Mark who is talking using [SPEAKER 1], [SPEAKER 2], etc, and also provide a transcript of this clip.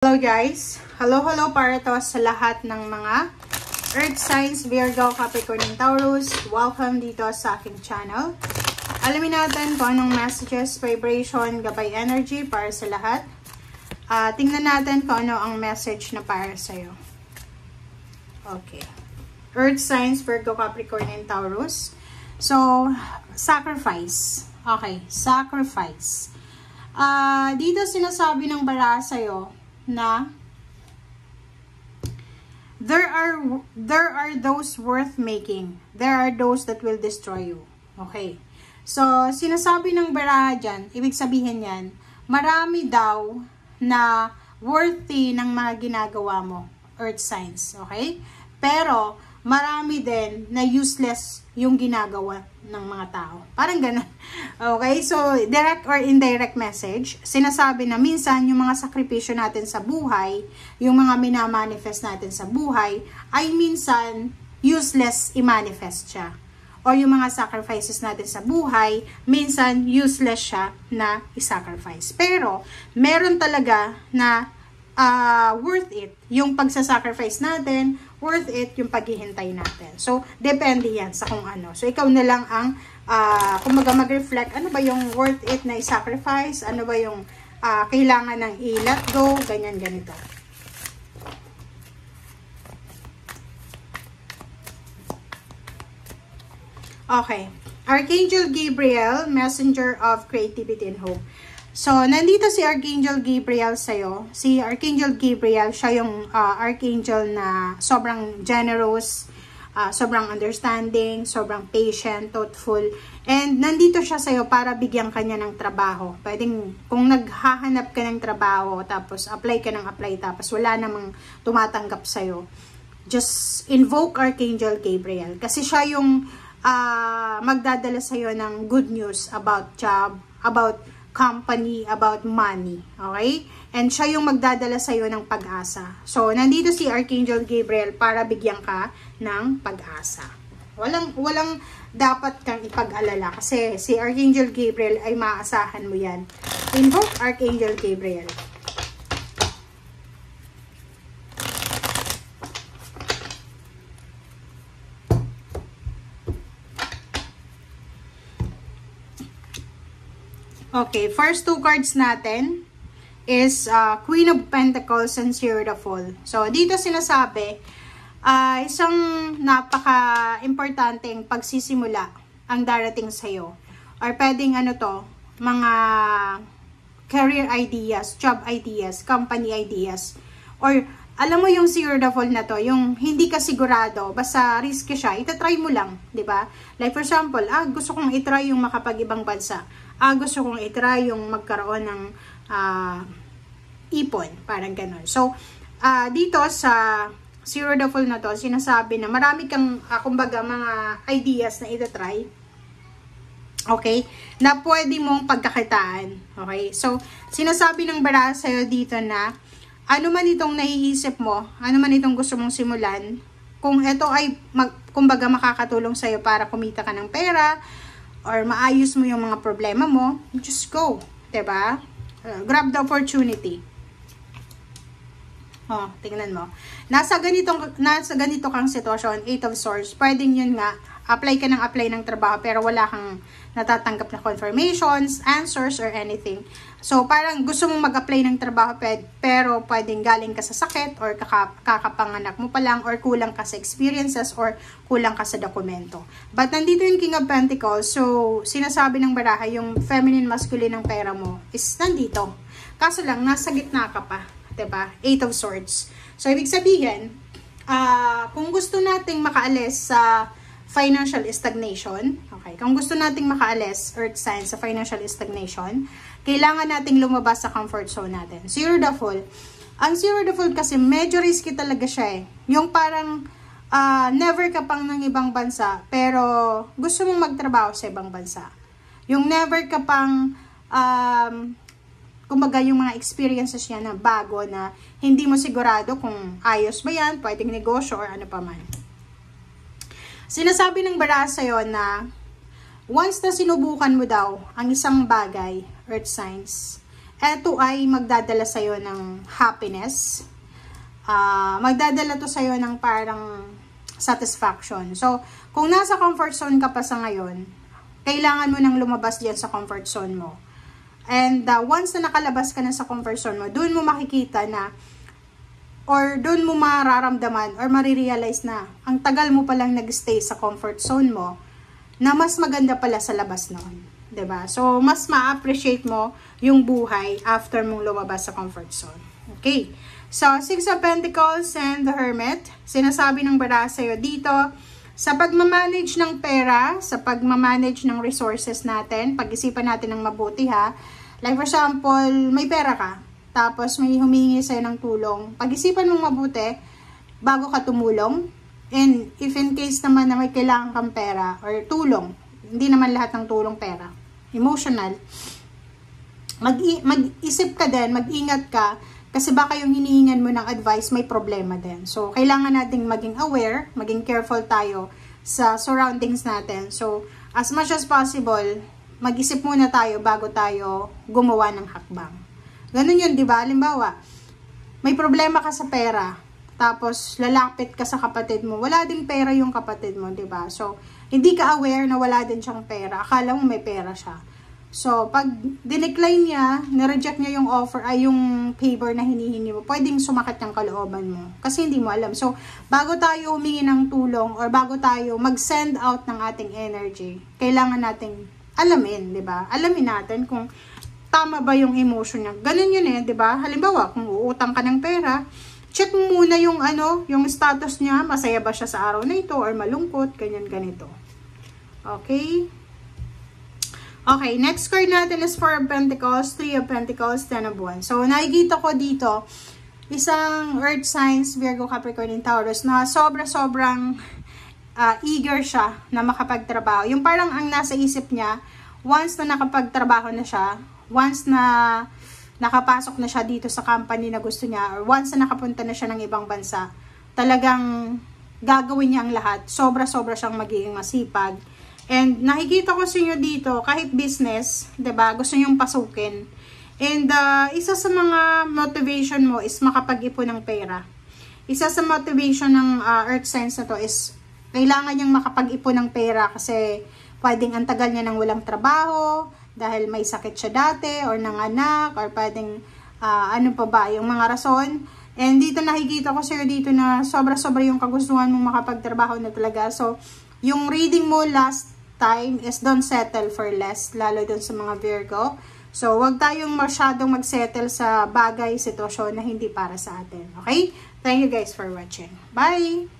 [SPEAKER 1] Hello guys! Hello para to sa lahat ng mga Earth signs, Virgo, Capricorn, and Taurus. Welcome dito sa aking channel. Alamin natin kung anong messages, vibration, gabay energy para sa lahat. Tingnan natin kung ano ang message na para sa'yo. Okay. Earth signs, Virgo, Capricorn, and Taurus. So, sacrifice. Okay, sacrifice. Dito sinasabi ng baraha sa'yo na there are those worth making. There are those that will destroy you. Okay. So, sinasabi ng baraha dyan, ibig sabihin yan, marami daw na worthy ng mga ginagawa mo, Earth signs. Okay? Pero, marami din na useless yung ginagawa ng mga tao. Parang ganun. Okay? So, direct or indirect message, sinasabi na minsan yung mga sakripisyo natin sa buhay, yung mga minamanifest natin sa buhay, ay minsan useless i-manifest siya. O yung mga sacrifices natin sa buhay, minsan useless siya na i-sacrifice. Pero, meron talaga na worth it yung pagsasacrifice natin, worth it yung paghihintay natin. So, depende yan sa kung ano. So, ikaw na lang ang, kumbaga mag-reflect, ano ba yung worth it na i-sacrifice? Ano ba yung kailangan ng i-let go? Ganyan, ganito. Okay. Archangel Gabriel, Messenger of Creativity and Hope. So, nandito si Archangel Gabriel sa'yo. Si Archangel Gabriel, siya yung Archangel na sobrang generous, sobrang understanding, sobrang patient, thoughtful. And nandito siya sa'yo para bigyan ka niya ng trabaho. Pwedeng, kung naghahanap ka ng trabaho, tapos apply ka ng apply, tapos wala namang tumatanggap sa'yo, just invoke Archangel Gabriel. Kasi siya yung magdadala sa'yo ng good news about job, about company, about money. Okay? And siya yung magdadala sa'yo ng pag-asa. So, nandito si Archangel Gabriel para bigyan ka ng pag-asa. Walang dapat kang ipag-alala kasi si Archangel Gabriel ay maaasahan mo yan. Invoke Archangel Gabriel. Okay, first two cards natin is Queen of Pentacles and Zero the Fall. So, dito sinasabi, isang napaka-importanteng pagsisimula ang darating sa'yo. Or pwedeng ano to, mga career ideas, job ideas, company ideas. Or, alam mo yung Zero the Fall na to, yung hindi ka sigurado, basta risky siya, itatry mo lang, di ba? Like for example, gusto kong itry yung makapag-ibang bansa. Gusto kong itry yung magkaroon ng ipon, parang ganun. So, dito sa Zero the Fall na to, sinasabi na marami kang, kumbaga, mga ideas na itatry. Okay? Na pwede mong pagkakitaan. Okay? So, sinasabi ng baraha sa'yo dito na, ano man itong naiisip mo, ano man itong gusto mong simulan, kung ito ay, kumbaga, makakatulong sa'yo para kumita ka ng pera, or maayos mo yung mga problema mo, just go. Diba? Grab the opportunity. Oh, tingnan mo. Nasa ganito kang sitwasyon, 8 of Swords, pwedeng yun nga, apply ka ng trabaho, pero wala kang natatanggap na confirmations, answers, or anything. So, parang gusto mong mag-apply ng trabaho, pero pwedeng galing ka sa sakit, or kakapanganak mo pa lang, or kulang ka sa experiences, or kulang ka sa dokumento. But nandito yung King of Pentacles, so, sinasabi ng baraha, yung feminine, masculine ng pera mo is nandito. Kaso lang, nasa gitna ka pa. Diba? 8 of Swords. So, ibig sabihin, kung gusto nating makaalis sa financial stagnation, okay, kung gusto nating makaalis, Earth signs, sa financial stagnation, kailangan nating lumabas sa comfort zone natin. Zero the Fall. Ang Zero the Fall kasi medyo risky talaga siya eh. Yung parang never ka pang ng ibang bansa, pero gusto mong magtrabaho sa ibang bansa. Yung never ka pang kumbaga yung mga experiences niya na bago na hindi mo sigurado kung ayos ba yan, pwedeng negosyo or ano pa man. Sinasabi ng baraha sa'yo na once na sinubukan mo daw ang isang bagay, Earth signs, Ito ay magdadala sa'yo ng happiness. Magdadala to sa'yo ng parang satisfaction. So, kung nasa comfort zone ka pa sa ngayon, kailangan mo nang lumabas diyan sa comfort zone mo. And once na nakalabas ka na sa comfort zone mo, doon mo makikita na or doon mo mararamdaman or marirealize na ang tagal mo palang nag-stay sa comfort zone mo na mas maganda pala sa labas noon. 'Di ba? So, mas ma-appreciate mo yung buhay after mong lumabas sa comfort zone. Okay. So, Six of Pentacles and the Hermit. Sinasabi ng bara sa'yo dito, sa pagmamanage ng pera, sa pagmamanage ng resources natin, pag-isipan natin ng mabuti ha. Like for example, may pera ka. Tapos may humingi sa'yo ng tulong. Pag-isipan mong mabuti bago ka tumulong. And if in case naman na may kailangan kang pera or tulong, hindi naman lahat ng tulong pera. Emotional. Mag-isip ka din, mag-ingat ka. Kasi baka yung hinihingan mo ng advice may problema din. So, kailangan nating maging aware, maging careful tayo sa surroundings natin. So, as much as possible, mag-isip muna tayo bago tayo gumawa ng hakbang. Ganun yun, di ba? Halimbawa, may problema ka sa pera, tapos lalapit ka sa kapatid mo, wala ding pera yung kapatid mo, di ba? So, hindi ka aware na wala din siyang pera, akala mo may pera siya. So, pag dinecline niya, nireject niya yung offer, ay yung favor na hinihingi mo, pwedeng sumakit yung kalooban mo. Kasi hindi mo alam. So, bago tayo humingi ng tulong, or bago tayo mag-send out ng ating energy, kailangan nating alamin, di ba? Alamin natin kung tama ba yung emotion niya. Ganun yun eh, di ba? Halimbawa, kung uutang ka ng pera, check mo muna yung yung status niya, masaya ba siya sa araw na ito, or malungkot, ganyan, ganito. Okay? Okay, next card natin is Four of Pentacles, Three of Pentacles, Ten of Wands. So, nakikita ko dito, isang Earth signs, Virgo, Capricorn, and Taurus, na sobrang eager siya na makapagtrabaho. Yung parang ang nasa isip niya, once na nakapagtrabaho na siya, once na nakapasok na siya dito sa company na gusto niya, or once na nakapunta na siya ng ibang bansa, talagang gagawin niya ang lahat. Sobra-sobra siyang magiging masipag. And nakikita ko sa inyo dito, kahit business, 'di ba, gusto niyong pasukin. And isa sa mga motivation mo is makapag-ipon ng pera. Isa sa motivation ng earth signs na to is kailangan niyang makapag-ipon ng pera kasi pwedeng ang tagal niya nang walang trabaho, dahil may sakit siya dati, or nanganak, or pwedeng ano pa ba, yung mga rason. And dito nakikita ko sir dito na sobra-sobra yung kagustuhan mong makapagtrabaho na talaga. So, yung reading mo last time is don't settle for less, lalo dun sa mga Virgo. So, wag tayong masyadong mag-settle sa bagay, sitwasyon na hindi para sa atin. Okay? Thank you guys for watching. Bye!